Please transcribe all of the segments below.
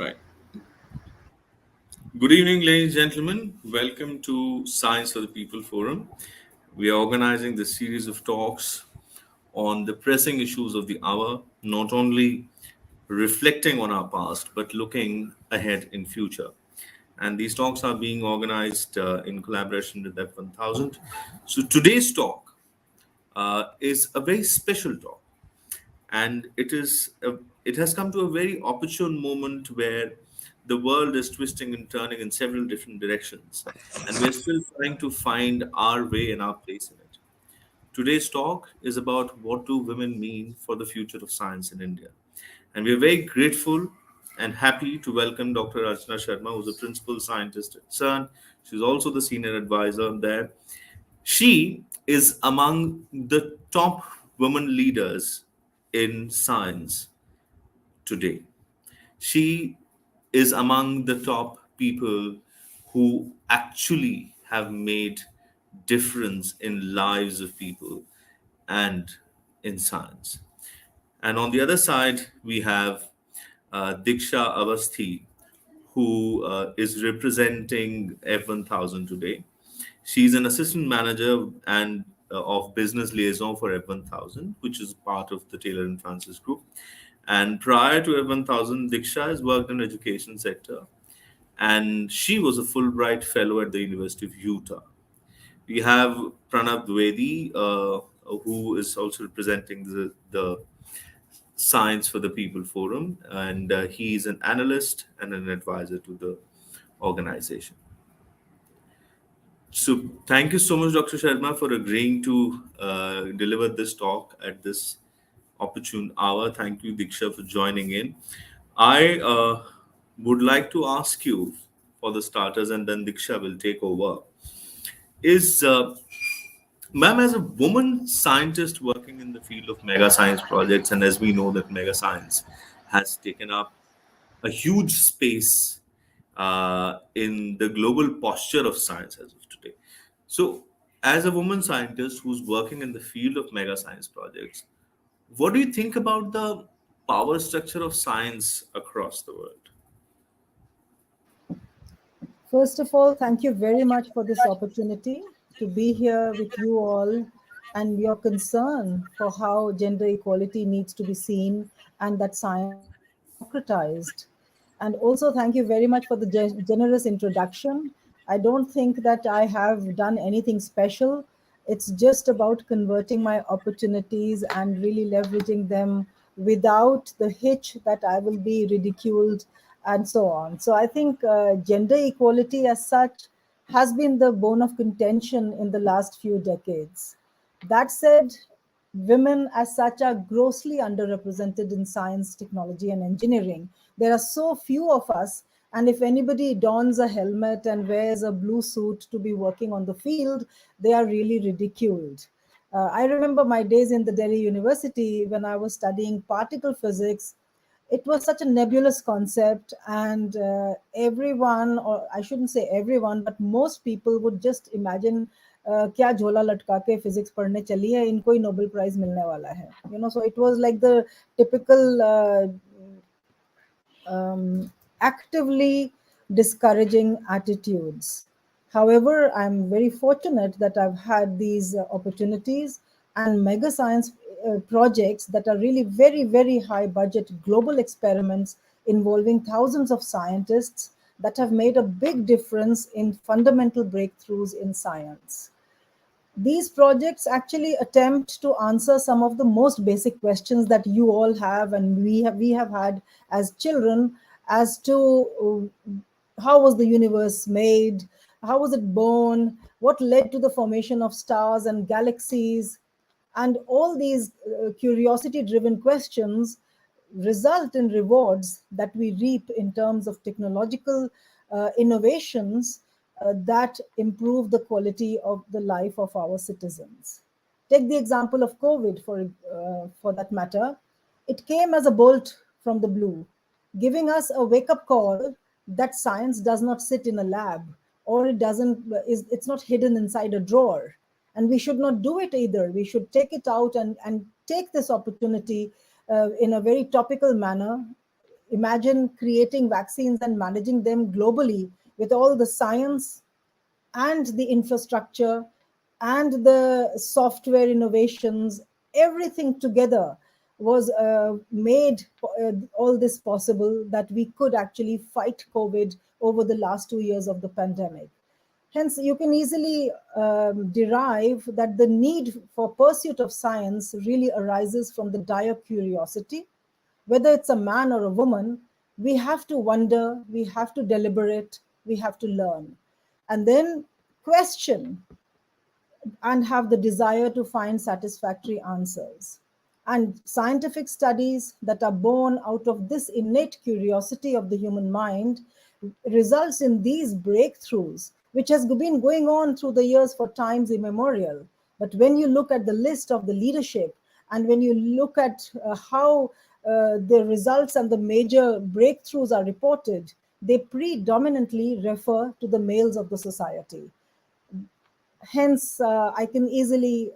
Right. Good evening, ladies and gentlemen. Welcome to Science for the People Forum. We are organizing this series of talks on the pressing issues of the hour, not only reflecting on our past, but looking ahead in future. And these talks are being organized in collaboration with F1000. So today's talk is a very special talk, and it has come to a very opportune moment where the world is twisting and turning in several different directions, and we're still trying to find our way and our place in it. Today's talk is about what do women mean for the future of science in India, and we're very grateful and happy to welcome Dr. Archana Sharma, who's a principal scientist at CERN. She's also the senior advisor there. She is among the top women leaders in science today. She is among the top people who actually have made difference in lives of people and in science. And on the other side, we have Diksha Avasthi, who is representing F1000 today. She's an assistant manager and of business liaison for F1000, which is part of the Taylor and Francis Group. And prior to F1000, Diksha has worked in education sector, and she was a Fulbright fellow at the University of Utah. We have Pranav Dwivedi, who is also representing the Science for the People Forum, and he's an analyst and an advisor to the organization. So, thank you so much, Dr. Sharma, for agreeing to deliver this talk at this opportune hour. Thank you, Diksha, for joining in. I would like to ask you for the starters, and then Diksha will take over. Is Ma'am, as a woman scientist working in the field of mega science projects, and as we know that mega science has taken up a huge space in the global posture of science as of today. So, as a woman scientist who's working in the field of mega science projects, what do you think about the power structure of science across the world? First of all, thank you very much for this opportunity to be here with you all and your concern for how gender equality needs to be seen and that science should be democratized. And also, thank you very much for the generous introduction. I don't think that I have done anything special. It's just about converting my opportunities and really leveraging them without the hitch that I will be ridiculed and so on. So I think gender equality as such has been the bone of contention in the last few decades. That said, women as such are grossly underrepresented in science, technology, and engineering. There are so few of us, and if anybody dons a helmet and wears a blue suit to be working on the field, they are really ridiculed. I remember my days in the Delhi University when I was studying particle physics. It was such a nebulous concept, and everyone, or I shouldn't say everyone, but most people would just imagine क्या झोला लटका के physics पढ़ने चली है, इनको ही Nobel prize मिलने वाला है, so it was like the typical actively discouraging attitudes. However, I'm very fortunate that I've had these opportunities and mega science projects that are really very, very high budget global experiments involving thousands of scientists that have made a big difference in fundamental breakthroughs in science. These projects actually attempt to answer some of the most basic questions that you all have and we have had as children, as to how was the universe made, how was it born, what led to the formation of stars and galaxies. And all these curiosity driven questions result in rewards that we reap in terms of technological innovations that improve the quality of the life of our citizens. Take the example of COVID for that matter. It came as a bolt from the blue, giving us a wake-up call that science does not sit in a lab, or it's not hidden inside a drawer. And we should not do it either. We should take it out and take this opportunity in a very topical manner, Imagine creating vaccines and managing them globally with all the science and the infrastructure and the software innovations, everything together was made all this possible, that we could actually fight COVID over the last 2 years of the pandemic. Hence, you can easily derive that the need for pursuit of science really arises from the dire curiosity. Whether it's a man or a woman, we have to wonder, we have to deliberate, we have to learn, and then question and have the desire to find satisfactory answers. And scientific studies that are born out of this innate curiosity of the human mind results in these breakthroughs, which has been going on through the years for times immemorial. But when you look at the list of the leadership, and when you look at how the results and the major breakthroughs are reported, they predominantly refer to the males of the society. Hence, I can easily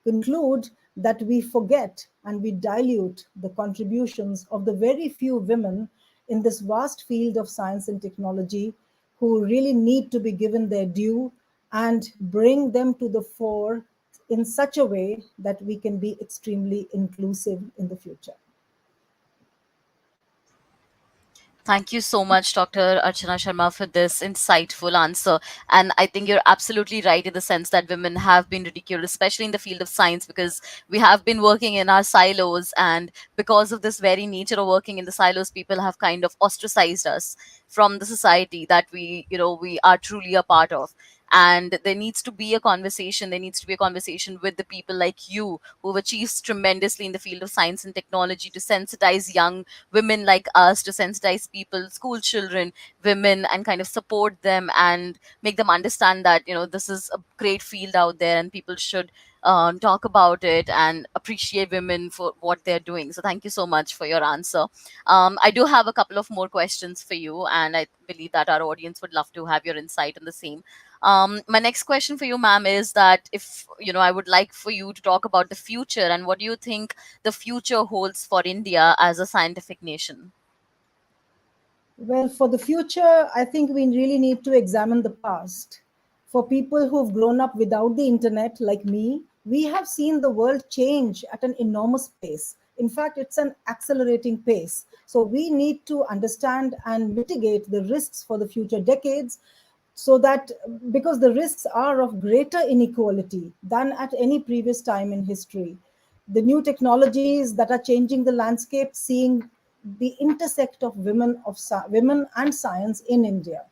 conclude that we forget and we dilute the contributions of the very few women in this vast field of science and technology, who really need to be given their due and bring them to the fore in such a way that we can be extremely inclusive in the future. Thank you so much, Dr. Archana Sharma, for this insightful answer. And I think you're absolutely right in the sense that women have been ridiculed, especially in the field of science, because we have been working in our silos. And because of this very nature of working in the silos, people have kind of ostracized us from the society that we are truly a part of. And there needs to be a conversation. There needs to be a conversation with the people like you who've achieved tremendously in the field of science and technology to sensitize young women like us, to sensitize people, school children, women, and kind of support them and make them understand that this is a great field out there and people should talk about it and appreciate women for what they're doing. So thank you so much for your answer. I do have a couple of more questions for you, and I believe that our audience would love to have your insight on the same. My next question for you, ma'am, is that if I would like for you to talk about the future and what do you think the future holds for India as a scientific nation? Well, for the future, I think we really need to examine the past. For people who've grown up without the internet, like me, we have seen the world change at an enormous pace. In fact, it's an accelerating pace. So we need to understand and mitigate the risks for the future decades, so that, because the risks are of greater inequality than at any previous time in history. The new technologies that are changing the landscape, seeing the intersect of women and science in India.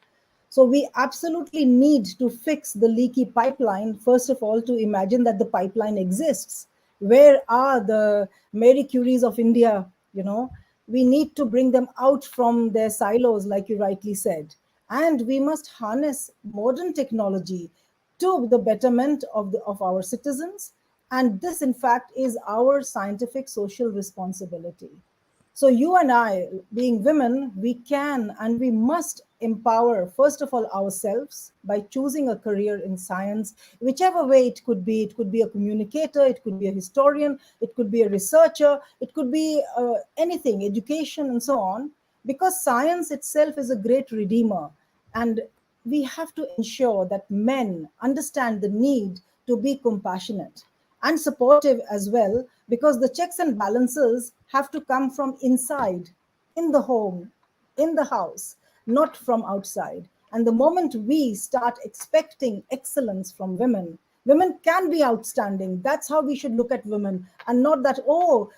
So we absolutely need to fix the leaky pipeline. First of all, to imagine that the pipeline exists. Where are the Mary Curies of India? We need to bring them out from their silos, like you rightly said. And we must harness modern technology to the betterment of our citizens. And this, in fact, is our scientific social responsibility. So, you and I, being women, we can and we must empower, first of all, ourselves by choosing a career in science, whichever way it could be. It could be a communicator, it could be a historian, it could be a researcher, it could be anything, education, and so on, because science itself is a great redeemer. And we have to ensure that men understand the need to be compassionate and supportive as well, because the checks and balances have to come from inside, in the home, in the house, not from outside. And the moment we start expecting excellence from women, women can be outstanding. That's how we should look at women, and not that, oh,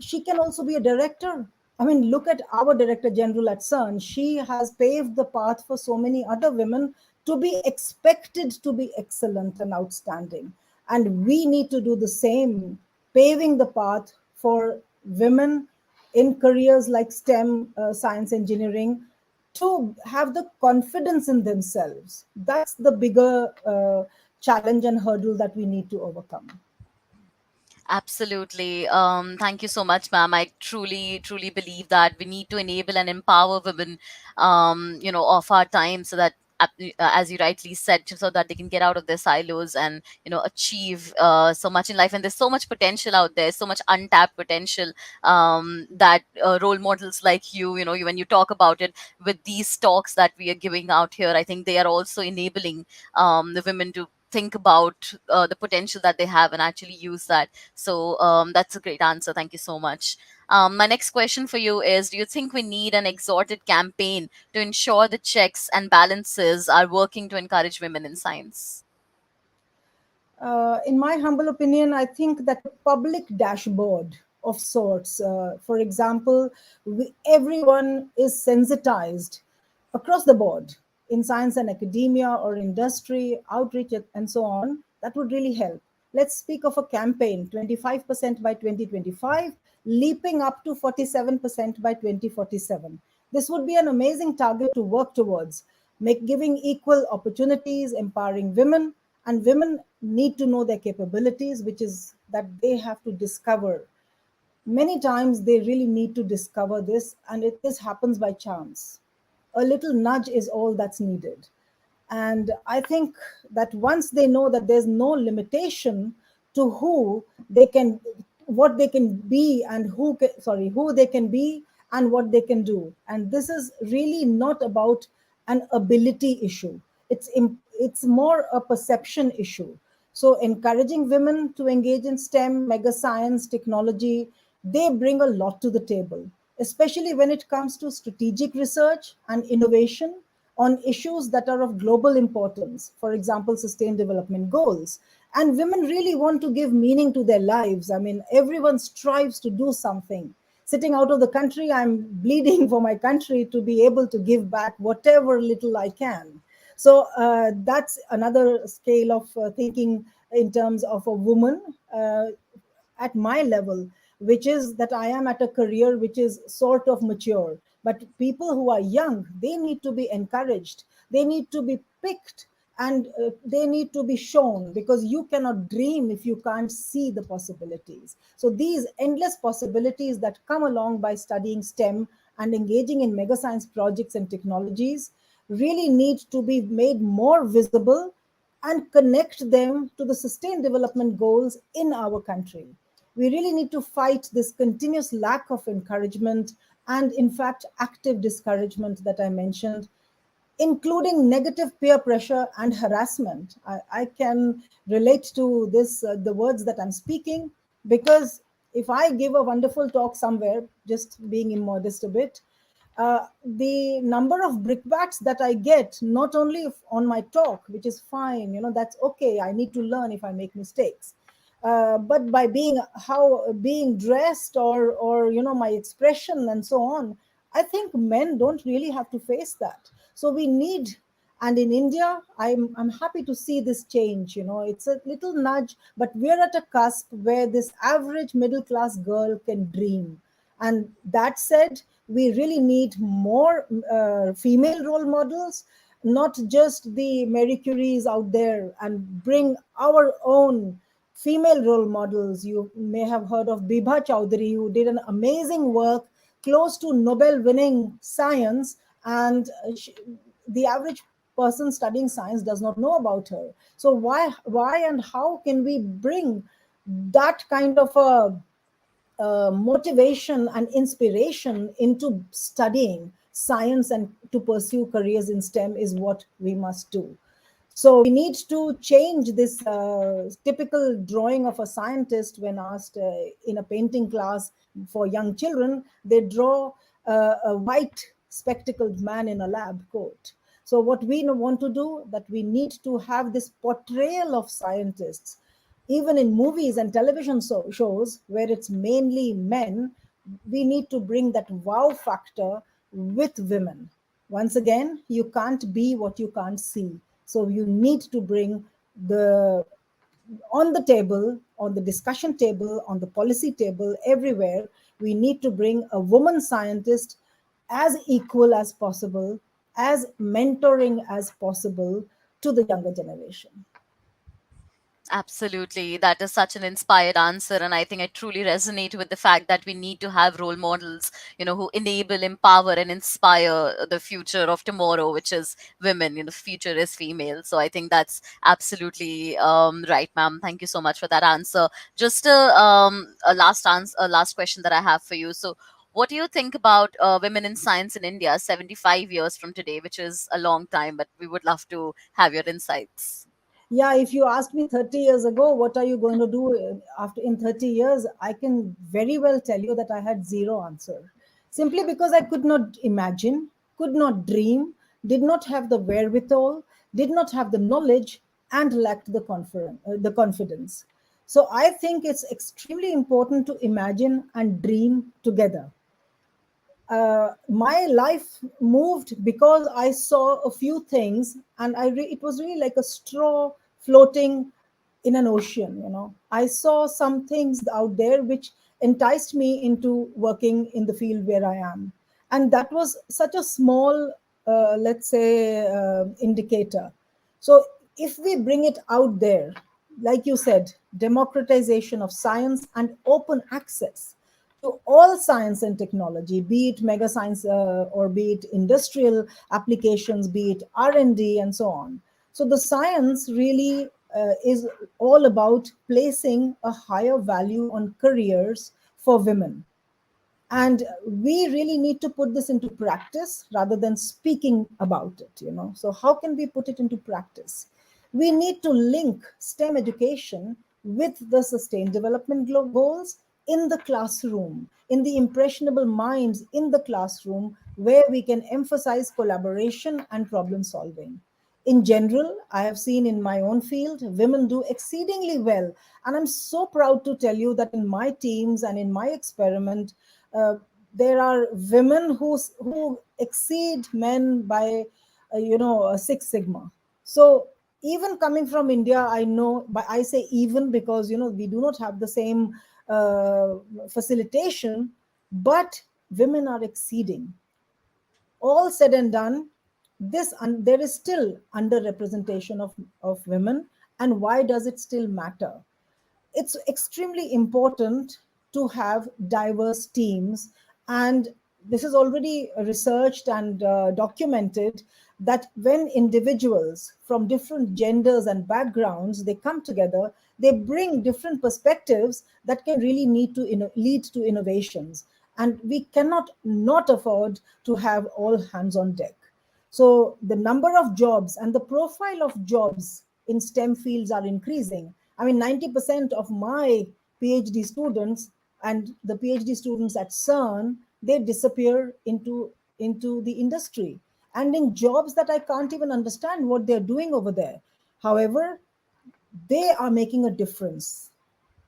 she can also be a director. I mean, look at our Director General at CERN. She has paved the path for so many other women to be expected to be excellent and outstanding. And we need to do the same, paving the path for women in careers like STEM, science, engineering, to have the confidence in themselves. That's the bigger challenge and hurdle that we need to overcome. Absolutely. Thank you so much, ma'am. I truly, truly believe that we need to enable and empower women, of our time so that as you rightly said, so that they can get out of their silos and achieve so much in life. And there's so much potential out there, so much untapped potential, that role models like when you talk about it with these talks that we are giving out here, I think they are also enabling the women to think about the potential that they have and actually use that. So that's a great answer. Thank you so much. My next question for you is, do you think we need an exhorted campaign to ensure the checks and balances are working to encourage women in science? In my humble opinion, I think that a public dashboard of sorts, for example, everyone is sensitized across the board in science and academia or industry, outreach, and so on, that would really help. Let's speak of a campaign 25% by 2025, leaping up to 47% by 2047. This would be an amazing target to work towards, giving equal opportunities, empowering women, and women need to know their capabilities, which is that they have to discover. Many times they really need to discover this, and this happens by chance. A little nudge is all that's needed. And I think that once they know that there's no limitation to who they can, what they can be, and who they can be and what they can do. And this is really not about an ability issue. It's more a perception issue. So encouraging women to engage in STEM, mega science, technology, they bring a lot to the table, especially when it comes to strategic research and innovation on issues that are of global importance, for example, sustained development goals. And women really want to give meaning to their lives. I mean, everyone strives to do something. Sitting out of the country, I'm bleeding for my country to be able to give back whatever little I can. So that's another scale of thinking in terms of a woman. At my level, which is that I am at a career which is sort of mature. But people who are young, they need to be encouraged, they need to be picked, and they need to be shown, because you cannot dream if you can't see the possibilities. So these endless possibilities that come along by studying STEM and engaging in mega science projects and technologies really need to be made more visible and connect them to the sustained development goals in our country. We really need to fight this continuous lack of encouragement and, in fact, active discouragement that I mentioned, including negative peer pressure and harassment. I can relate to this, the words that I'm speaking, because if I give a wonderful talk somewhere, just being immodest a bit, the number of brickbats that I get, not only on my talk, which is fine, that's okay. I need to learn if I make mistakes. But by being dressed, or my expression and so on, I think men don't really have to face that. So we need, and in India, I'm happy to see this change. It's a little nudge, but we're at a cusp where this average middle class girl can dream. And that said, we really need more female role models, not just the Marie Curies out there, and bring our own female role models. You may have heard of Bibha Chowdhury, who did an amazing work close to Nobel winning science, and the average person studying science does not know about her. So why and how can we bring that kind of a motivation and inspiration into studying science and to pursue careers in STEM is what we must do. So we need to change this typical drawing of a scientist when asked in a painting class for young children. They draw a white spectacled man in a lab coat. So what we want to do, that we need to have this portrayal of scientists even in movies and television shows where it's mainly men. We need to bring that wow factor with women. Once again, you can't be what you can't see. So you need to bring the on the table, on the discussion table, on the policy table, everywhere, we need to bring a woman scientist as equal as possible, as mentoring as possible to the younger generation. Absolutely. That is such an inspired answer. And I think I truly resonate with the fact that we need to have role models, who enable, empower, and inspire the future of tomorrow, which is women. The future is female. So I think that's absolutely right, ma'am. Thank you so much for that answer. Just a last question that I have for you. So, what do you think about women in science in India 75 years from today, which is a long time, but we would love to have your insights. Yeah, if you asked me 30 years ago, what are you going to do after in 30 years, I can very well tell you that I had zero answer. Simply because I could not imagine, could not dream, did not have the wherewithal, did not have the knowledge, and lacked the confidence. So I think it's extremely important to imagine and dream together. My life moved because I saw a few things, and it was really like a straw floating in an ocean. I saw some things out there which enticed me into working in the field where I am, and that was such a small, let's say, indicator. So if we bring it out there, like you said, democratization of science and open access to all science and technology, be it mega science or be it industrial applications, be it R&D and D and so on. So the science really is all about placing a higher value on careers for women. And we really need to put this into practice rather than speaking about it. So how can we put it into practice? We need to link STEM education with the sustained development goals in the classroom, in the impressionable minds in the classroom, where we can emphasize collaboration and problem solving. In general, I have seen in my own field, women do exceedingly well. And I'm so proud to tell you that in my teams and in my experiment, uh, there are women who exceed men by, Six Sigma. So even coming from India, I know, but I say even because, we do not have the same uh, facilitation, but women are exceeding. All said and done, there is still underrepresentation of women. And why does it still matter? It's extremely important to have diverse teams, and this is already researched and documented, that when individuals from different genders and backgrounds, they come together, they bring different perspectives that can really lead to innovations, and we cannot not afford to have all hands on deck. So the number of jobs and the profile of jobs in STEM fields are increasing. I mean, 90% of my PhD students and the PhD students at CERN, they disappear into the industry and in jobs that I can't even understand what they're doing over there. However, they are making a difference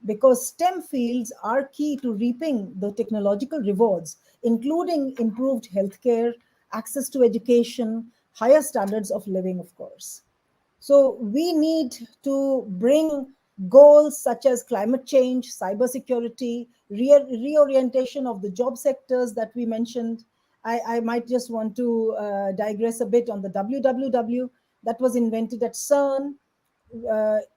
because STEM fields are key to reaping the technological rewards, including improved healthcare, access to education, higher standards of living, of course. So we need to bring goals such as climate change, cybersecurity, reorientation of the job sectors that we mentioned. I might just want to digress a bit on the WWW that was invented at CERN.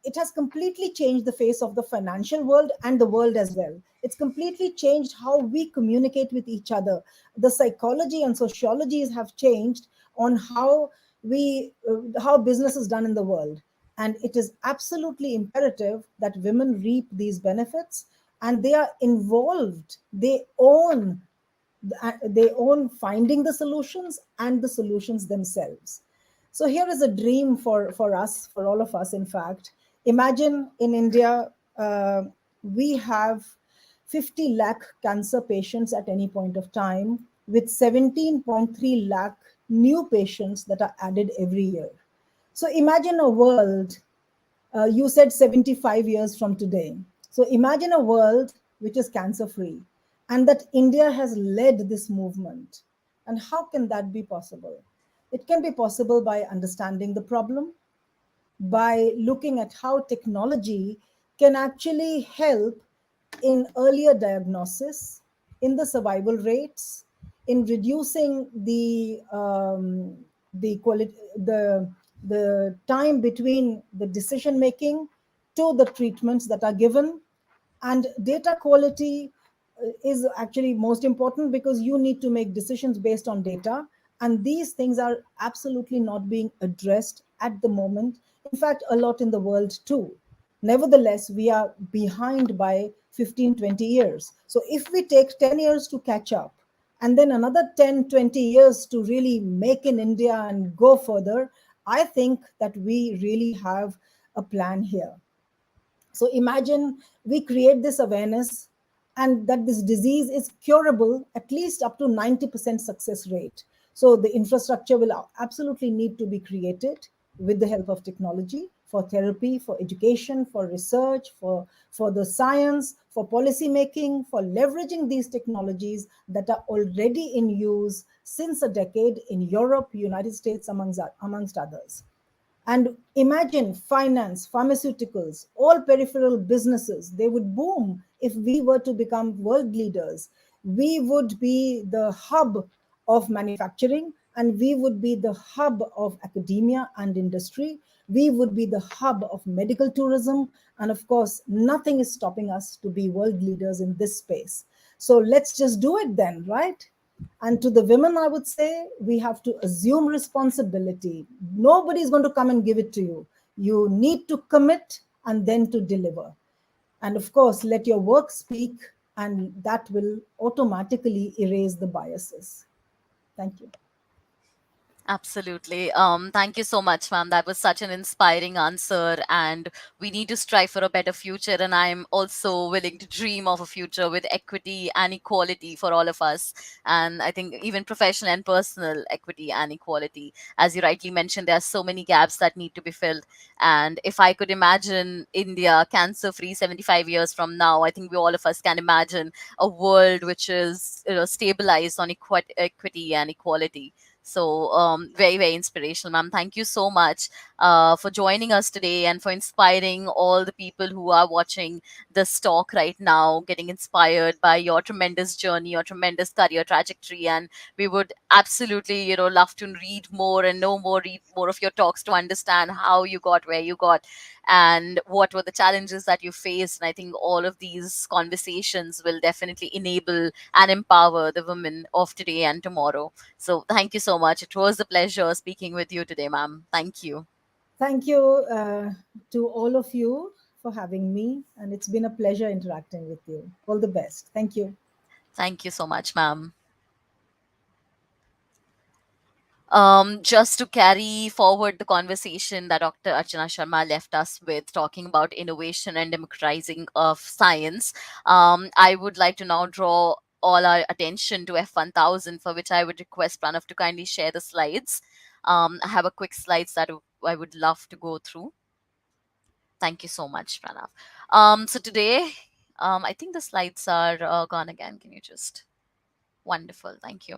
It has completely changed the face of the financial world and the world as well. It's completely changed how we communicate with each other. The psychology and sociologies have changed on how business is done in the world. And it is absolutely imperative that women reap these benefits, and they are involved. They own finding the solutions and the solutions themselves. So here is a dream for us, for all of us, in fact. Imagine in India, we have 50 lakh cancer patients at any point of time, with 17.3 lakh new patients that are added every year. So imagine a world, you said 75 years from today. So imagine a world which is cancer free, and that India has led this movement. And how can that be possible? It can be possible by understanding the problem, by looking at how technology can actually help in earlier diagnosis, in the survival rates, in reducing the quality, the time between the decision making to the treatments that are given. And data quality is actually most important, because you need to make decisions based on data, and these things are absolutely not being addressed at the moment. In fact, a lot in the world too. Nevertheless, we are behind by 15-20 years. So if we take 10 years to catch up, and then another 10-20 years to really make in India and go further, I think that we really have a plan here. So imagine we create this awareness, and that this disease is curable at least up to 90% success rate. So the infrastructure will absolutely need to be created with the help of technology, for therapy, for education, for research, for the science, for policy making, for leveraging these technologies that are already in use since a decade in Europe, United States, amongst others. And imagine finance, pharmaceuticals, all peripheral businesses, they would boom if we were to become world leaders. We would be the hub of manufacturing, and we would be the hub of academia and industry. We would be the hub of medical tourism. And of course, nothing is stopping us to be world leaders in this space. So let's just do it then, right? And to the women, I would say we have to assume responsibility. Nobody's going to come and give it to you. You need to commit and then to deliver. And of course, let your work speak, and that will automatically erase the biases. Thank you. Absolutely. Thank you so much, ma'am. That was such an inspiring answer. And we need to strive for a better future. And I'm also willing to dream of a future with equity and equality for all of us. And I think even professional and personal equity and equality. As you rightly mentioned, there are so many gaps that need to be filled. And if I could imagine India cancer free 75 years from now, I think we all of us can imagine a world which is, stabilized on equity and equality. So, very, very inspirational, ma'am. Thank you so much for joining us today and for inspiring all the people who are watching this talk right now, getting inspired by your tremendous journey, your tremendous career trajectory. And we would absolutely, love to read more and know more, read more of your talks to understand how you got where you got and what were the challenges that you faced. And I think all of these conversations will definitely enable and empower the women of today and tomorrow. So thank you so much. It was a pleasure speaking with you today, ma'am. Thank you. Thank you to all of you for having me. And it's been a pleasure interacting with you. All the best. Thank you. Thank you so much, ma'am. Just to carry forward the conversation that Dr. Archana Sharma left us with, talking about innovation and democratizing of science, I would like to now draw all our attention to F1000, for which I would request Pranav to kindly share the slides. I have a quick slides that I would love to go through. Thank you so much, Pranav. So today, I think the slides are gone again. Can you just... Wonderful. Thank you.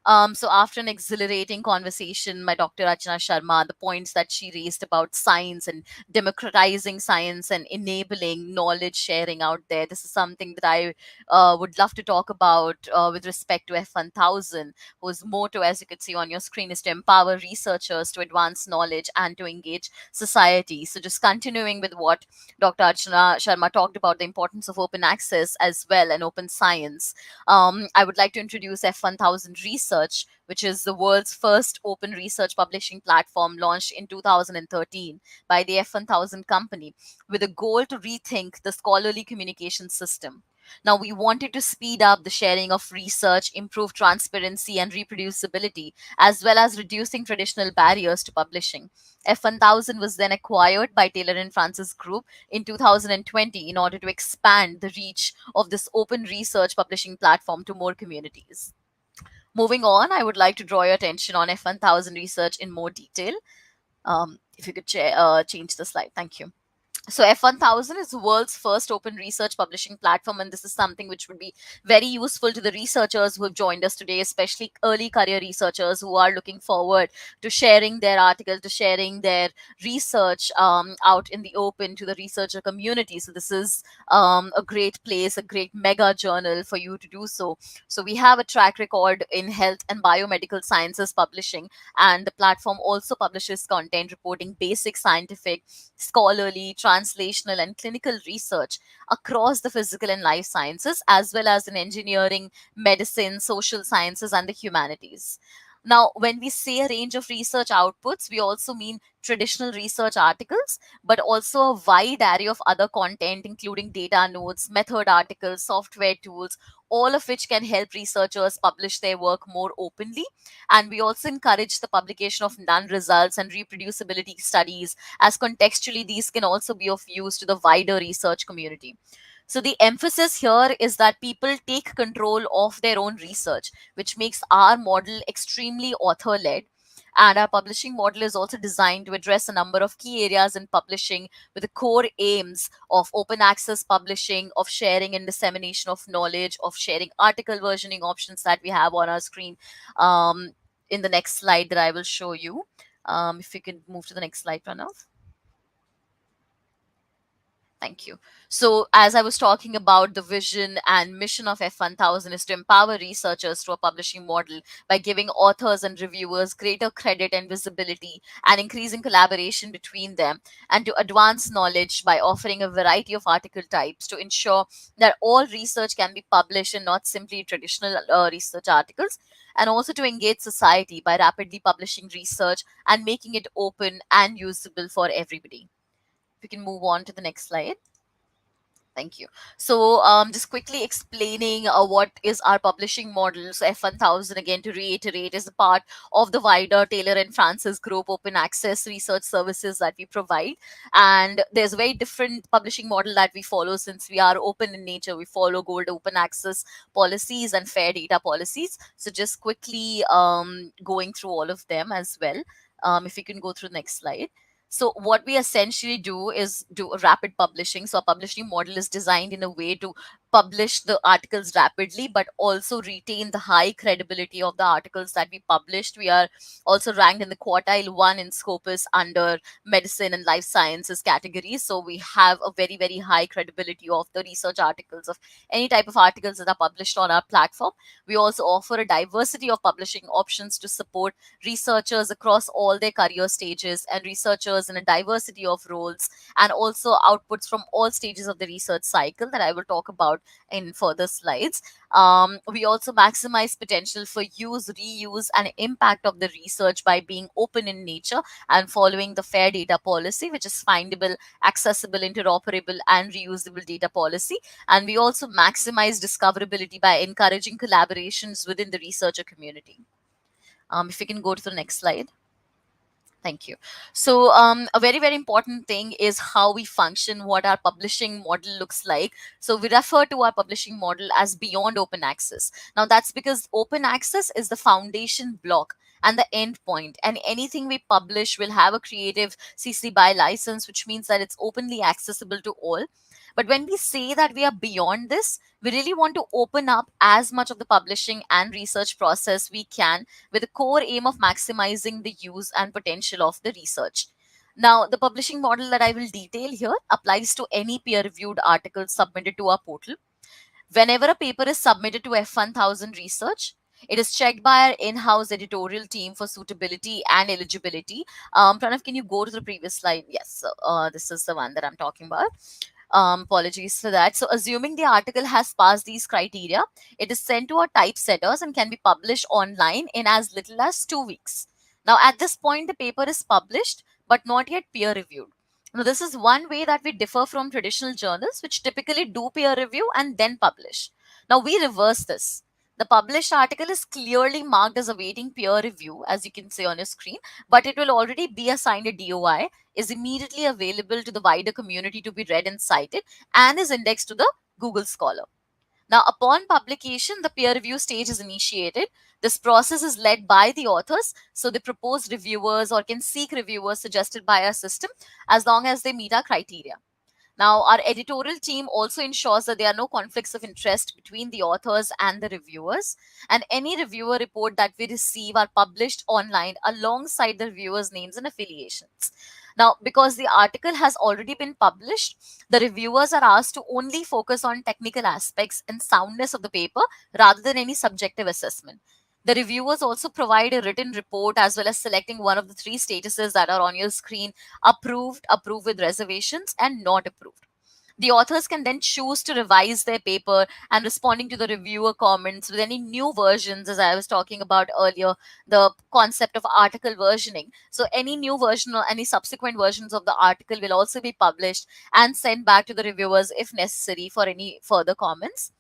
So after an exhilarating conversation by Dr. Archana Sharma, the points that she raised about science and democratizing science and enabling knowledge sharing out there, this is something that I would love to talk about with respect to F1000, whose motto, as you could see on your screen, is to empower researchers to advance knowledge and to engage society. So just continuing with what Dr. Archana Sharma talked about, the importance of open access as well and open science. I would like to introduce F1000 Research, which is the world's first open research publishing platform launched in 2013 by the F1000 company with a goal to rethink the scholarly communication system. Now, we wanted to speed up the sharing of research, improve transparency and reproducibility, as well as reducing traditional barriers to publishing. F1000 was then acquired by Taylor and Francis Group in 2020 in order to expand the reach of this open research publishing platform to more communities. Moving on, I would like to draw your attention on F1000 Research in more detail. If you could change the slide. Thank you. So F1000 is the world's first open research publishing platform, and this is something which would be very useful to the researchers who have joined us today, especially early career researchers who are looking forward to sharing their article, to sharing their research out in the open to the researcher community. So this is a great place, a great mega journal for you to do so. So we have a track record in health and biomedical sciences publishing, and the platform also publishes content reporting basic scientific, scholarly, translational, and clinical research across the physical and life sciences, as well as in engineering, medicine, social sciences, and the humanities. Now, when we say a range of research outputs, we also mean traditional research articles, but also a wide array of other content, including data notes, method articles, software tools, all of which can help researchers publish their work more openly. And we also encourage the publication of non results and reproducibility studies, as contextually these can also be of use to the wider research community. So the emphasis here is that people take control of their own research, which makes our model extremely author led. And our publishing model is also designed to address a number of key areas in publishing, with the core aims of open access publishing, of sharing and dissemination of knowledge, of sharing article versioning options that we have on our screen in the next slide that I will show you. If you can move to the next slide, Pranav. Thank you. So, as I was talking about, the vision and mission of F1000 is to empower researchers through a publishing model by giving authors and reviewers greater credit and visibility, and increasing collaboration between them, and to advance knowledge by offering a variety of article types to ensure that all research can be published and not simply traditional research articles, and also to engage society by rapidly publishing research and making it open and usable for everybody. We can move on to the next slide. Thank you. So, just quickly explaining what is our publishing model. So, F1000, again, to reiterate, is a part of the wider Taylor and Francis Group open access research services that we provide. And there's a very different publishing model that we follow. Since we are open in nature, we follow gold open access policies and fair data policies. So, just quickly going through all of them as well. If you can go through the next slide. So what we essentially do is do a rapid publishing. So a publishing model is designed in a way to publish the articles rapidly, but also retain the high credibility of the articles that we published. We are also ranked in the quartile one in Scopus under medicine and life sciences categories. So we have a very, very high credibility of the research articles, of any type of articles that are published on our platform. We also offer a diversity of publishing options to support researchers across all their career stages, and researchers in a diversity of roles, and also outputs from all stages of the research cycle that I will talk about in further slides. We also maximize potential for use, reuse, and impact of the research by being open in nature and following the fair data policy, which is findable, accessible, interoperable, and reusable data policy. And we also maximize discoverability by encouraging collaborations within the researcher community. If you can go to the next slide. Thank you. So, a very, very important thing is how we function, what our publishing model looks like. So, we refer to our publishing model as beyond open access. Now, that's because open access is the foundation block and the end point, and anything we publish will have a creative CC BY license, which means that it's openly accessible to all. But when we say that we are beyond this, we really want to open up as much of the publishing and research process we can, with the core aim of maximizing the use and potential of the research. Now, the publishing model that I will detail here applies to any peer reviewed article submitted to our portal. Whenever a paper is submitted to F1000 Research, it is checked by our in house editorial team for suitability and eligibility. Pranav, can you go to the previous slide? Yes, this is the one that I'm talking about. Apologies for that. So, assuming the article has passed these criteria, it is sent to our typesetters and can be published online in as little as 2 weeks. Now, at this point, the paper is published but not yet peer reviewed. Now, this is one way that we differ from traditional journals, which typically do peer review and then publish. Now, we reverse this. The published article is clearly marked as awaiting peer review, as you can see on your screen, but it will already be assigned a DOI, is immediately available to the wider community to be read and cited, and is indexed to the Google Scholar. Now, upon publication, the peer review stage is initiated. This process is led by the authors, so they propose reviewers or can seek reviewers suggested by our system as long as they meet our criteria. Now, our editorial team also ensures that there are no conflicts of interest between the authors and the reviewers, and any reviewer report that we receive are published online alongside the reviewers' names and affiliations. Now, because the article has already been published, the reviewers are asked to only focus on technical aspects and soundness of the paper rather than any subjective assessment. The reviewers also provide a written report as well as selecting one of the three statuses that are on your screen: approved, approved with reservations, and not approved. The authors can then choose to revise their paper and responding to the reviewer comments with any new versions, as I was talking about earlier, the concept of article versioning. So, any new version or any subsequent versions of the article will also be published and sent back to the reviewers if necessary for any further comments.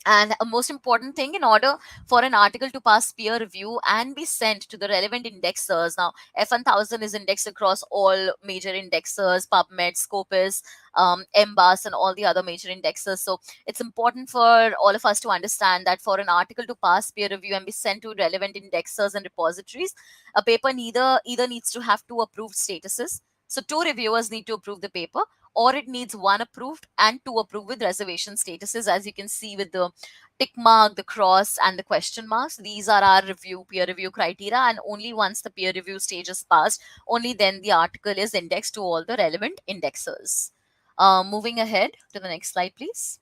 And a most important thing, in order for an article to pass peer review and be sent to the relevant indexers, now F1000 is indexed across all major indexers: PubMed, Scopus, MBAS, and all the other major indexers. So it's important for all of us to understand that for an article to pass peer review and be sent to relevant indexers and repositories, a paper either needs to have two approved statuses. So two reviewers need to approve the paper, or it needs one approved and two approved with reservation statuses, as you can see with the tick mark, the cross, and the question marks. These are our peer review criteria, and only once the peer review stage is passed, only then the article is indexed to all the relevant indexers. Moving ahead to the next slide, please.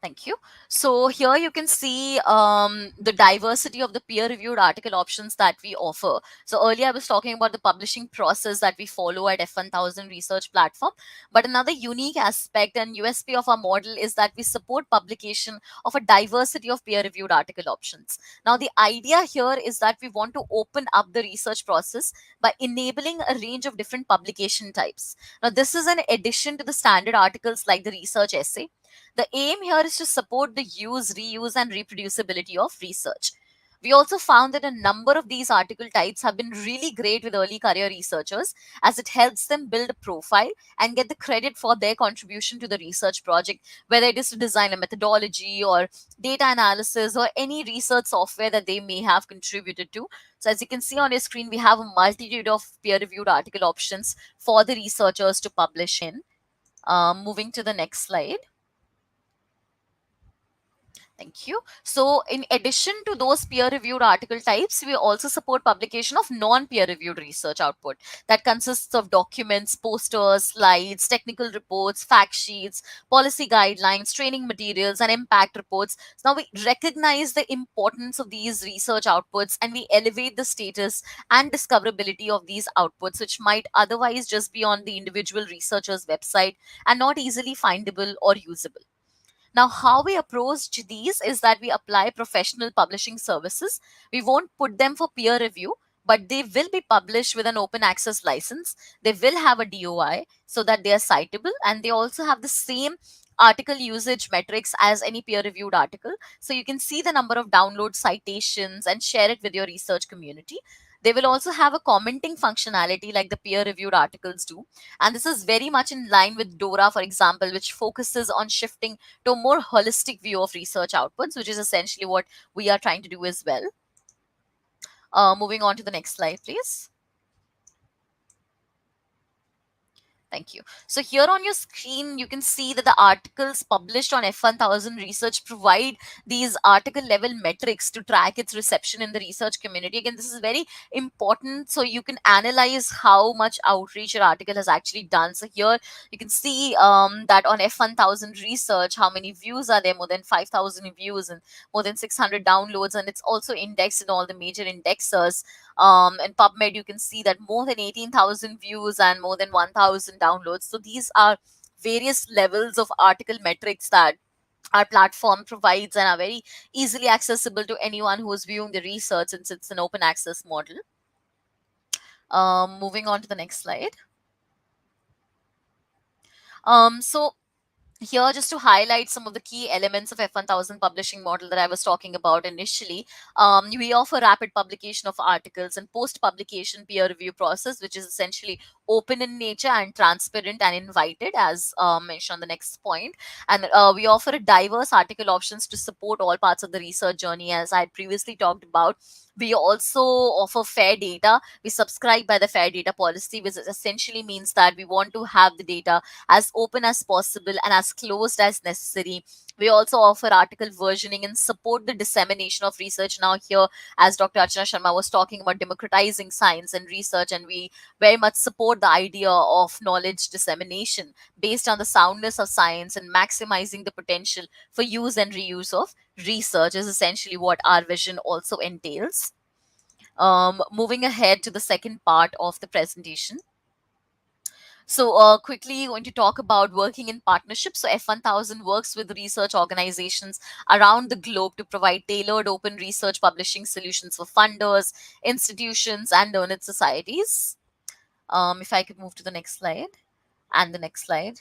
Thank you. So here you can see the diversity of the peer-reviewed article options that we offer. So earlier I was talking about the publishing process that we follow at F1000 Research platform. But another unique aspect and USP of our model is that we support publication of a diversity of peer-reviewed article options. Now the idea here is that we want to open up the research process by enabling a range of different publication types. Now this is an addition to the standard articles like the research essay. The aim here is to support the use, reuse, and reproducibility of research. We also found that a number of these article types have been really great with early career researchers, as it helps them build a profile and get the credit for their contribution to the research project, whether it is to design a methodology or data analysis or any research software that they may have contributed to. So as you can see on your screen, we have a multitude of peer-reviewed article options for the researchers to publish in. Moving to the next slide. Thank you. So, in addition to those peer-reviewed article types, we also support publication of non-peer-reviewed research output that consists of documents, posters, slides, technical reports, fact sheets, policy guidelines, training materials, and impact reports. So now we recognize the importance of these research outputs, and we elevate the status and discoverability of these outputs, which might otherwise just be on the individual researcher's website and not easily findable or usable. Now, how we approach these is that we apply professional publishing services. We won't put them for peer review, but they will be published with an open access license. They will have a DOI so that they are citable, and they also have the same article usage metrics as any peer reviewed article. So you can see the number of download citations and share it with your research community. They will also have a commenting functionality like the peer reviewed articles do. And this is very much in line with DORA, for example, which focuses on shifting to a more holistic view of research outputs, which is essentially what we are trying to do as well. Moving on to the next slide, please. Thank you. So here on your screen, you can see that the articles published on F1000 Research provide these article level metrics to track its reception in the research community. Again, this is very important so you can analyze how much outreach your article has actually done. So here you can see that on F1000 Research, how many views are there? More than 5,000 views and more than 600 downloads. And it's also indexed in all the major indexers. And PubMed, you can see that more than 18,000 views and more than 1,000 downloads. So these are various levels of article metrics that our platform provides and are very easily accessible to anyone who is viewing the research, since it's an open access model. Moving on to the next slide. So here, just to highlight some of the key elements of F1000 publishing model that I was talking about initially, we offer rapid publication of articles and post-publication peer review process, which is essentially open in nature and transparent and invited, as mentioned on the next point. And we offer a diverse article options to support all parts of the research journey, as I had previously talked about. We also offer fair data. We subscribe by the fair data policy, which essentially means that we want to have the data as open as possible and as closed as necessary. We also offer article versioning and support the dissemination of research. Now, here, as Dr. Archana Sharma was talking about democratizing science and research, and we very much support the idea of knowledge dissemination based on the soundness of science and maximizing the potential for use and reuse of research is essentially what our vision also entails. Moving ahead to the second part of the presentation. So, quickly going to talk about working in partnership. So, F1000 works with research organizations around the globe to provide tailored open research publishing solutions for funders, institutions, and learned societies. If I could move to the next slide and the next slide.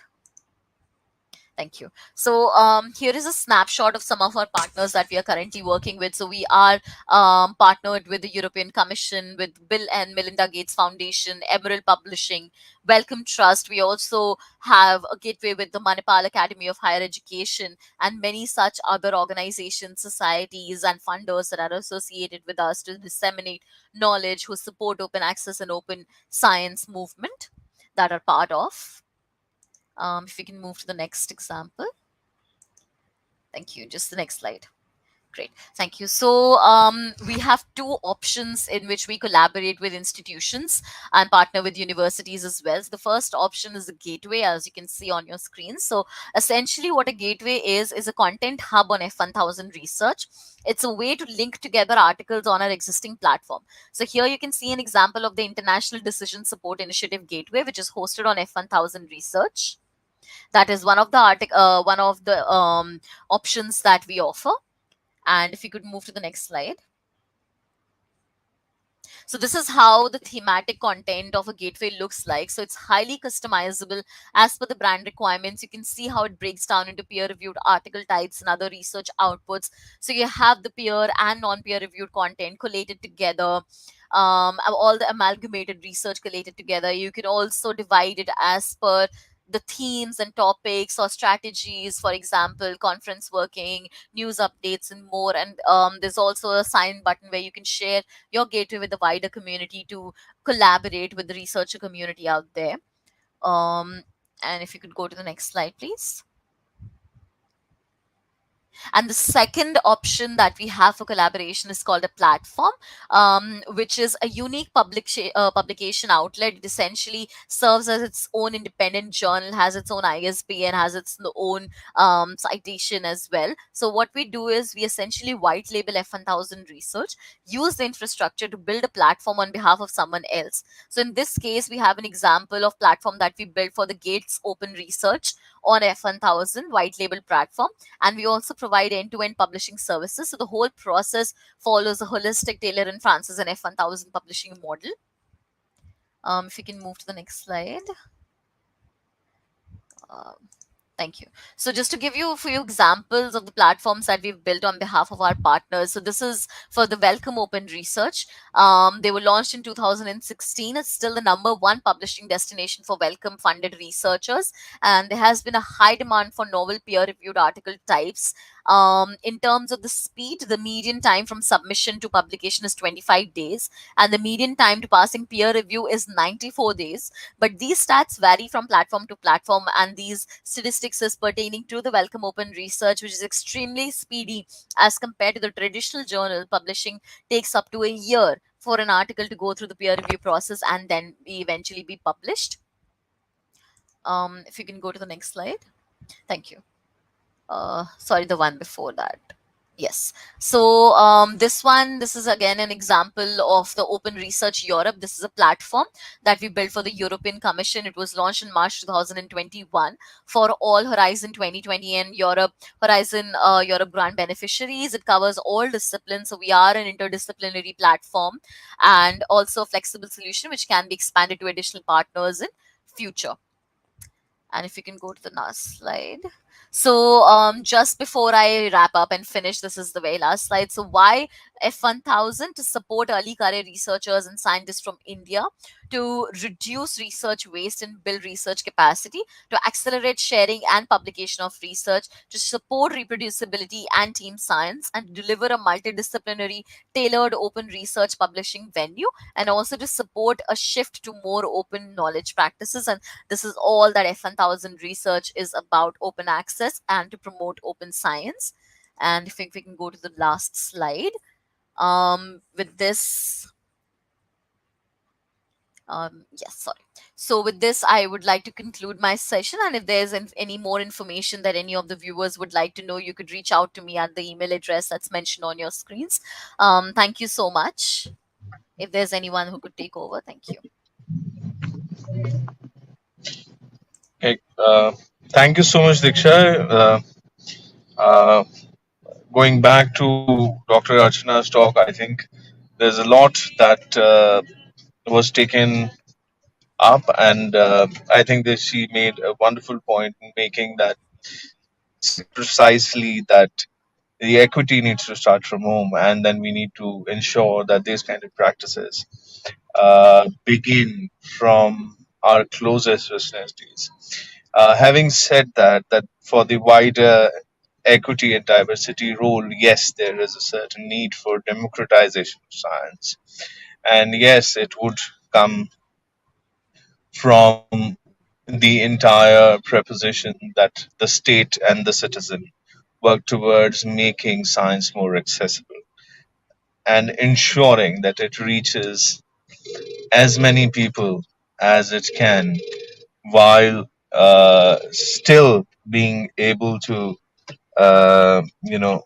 Thank you. So here is a snapshot of some of our partners that we are currently working with. So we are partnered with the European Commission, with Bill and Melinda Gates Foundation, Emerald Publishing, Wellcome Trust. We also have a gateway with the Manipal Academy of Higher Education and many such other organizations, societies, and funders that are associated with us to disseminate knowledge, who support open access and open science movement that are part of. If we can move to the next example. Thank you. Just the next slide. Great. Thank you. So we have two options in which we collaborate with institutions and partner with universities as well. So the first option is the gateway, as you can see on your screen. So essentially what a gateway is a content hub on F1000 Research. It's a way to link together articles on our existing platform. So here you can see an example of the International Decision Support Initiative Gateway, which is hosted on F1000 Research. That is one of the options that we offer. And if you could move to the next slide. So this is how the thematic content of a gateway looks like. So it's highly customizable as per the brand requirements. You can see how it breaks down into peer-reviewed article types and other research outputs. So you have the peer and non-peer reviewed content collated together. All the amalgamated research collated together. You can also divide it as per the themes and topics or strategies, for example, conference working, news updates, and more. And there's also a sign button where you can share your gateway with the wider community to collaborate with the researcher community out there. Um, and if you could go to the next slide, please. And the second option that we have for collaboration is called a platform, which is a unique publication outlet. It essentially serves as its own independent journal, has its own ISB, and has its own citation as well. So what we do is we essentially white label F1000 Research, use the infrastructure to build a platform on behalf of someone else. So in this case, we have an example of platform that we built for the Gates Open Research on F1000 white label platform, and we also provide end-to-end publishing services. So the whole process follows a holistic Taylor and Francis and F1000 publishing model. If you can move to the next slide. Um, Thank you. So just to give you a few examples of the platforms that we've built on behalf of our partners. So this is for the Wellcome Open Research. They were launched in 2016. It's still the #1 publishing destination for Wellcome funded researchers. And there has been a high demand for novel peer-reviewed article types. In terms of the speed, the median time from submission to publication is 25 days. And the median time to passing peer review is 94 days. But these stats vary from platform to platform, and these statistics is pertaining to the Wellcome Open Research, which is extremely speedy as compared to the traditional journal. Publishing takes up to a year for an article to go through the peer review process and then eventually be published. If you can go to the next slide. Thank you. Sorry, the one before that. Yes. So this is again an example of the Open Research Europe. This is a platform that we built for the European Commission. It was launched in March 2021 for all Horizon 2020 and Horizon Europe grant beneficiaries. It covers all disciplines. So we are an interdisciplinary platform and also a flexible solution which can be expanded to additional partners in future. And if you can go to the last slide. So just before I wrap up and finish, this is the very last slide. So why F1000? To support early career researchers and scientists from India, to reduce research waste and build research capacity, to accelerate sharing and publication of research, to support reproducibility and team science, and to deliver a multidisciplinary, tailored open research publishing venue, and also to support a shift to more open knowledge practices. And this is all that F1000 Research is about: open access and to promote open science. And if we can go to the last slide. With this, yes, sorry. So, with this, I would like to conclude my session. And if there's any more information that any of the viewers would like to know, you could reach out to me at the email address that's mentioned on your screens. Thank you so much. If there's anyone who could take over, thank you. Okay. Thank you so much, Diksha. Uh, Going back to Dr. Archana's talk, I think there's a lot that was taken up, and I think that she made a wonderful point in making that precisely that the equity needs to start from home, and then we need to ensure that these kind of practices begin from our closest vicinities. Having said that, that for the wider equity and diversity role, yes, there is a certain need for democratization of science, and yes, it would come from the entire preposition that the state and the citizen work towards making science more accessible and ensuring that it reaches as many people as it can while still being able to you know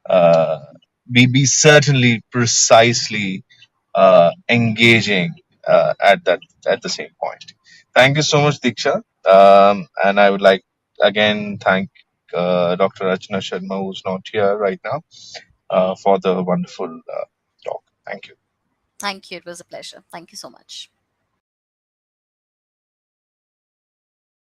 uh, be certainly precisely engaging at the same point. Thank you so much, Diksha, and I would like again thank Dr. Archana Sharma, who's not here right now, for the wonderful talk. Thank you. Thank you. It was a pleasure. Thank you so much.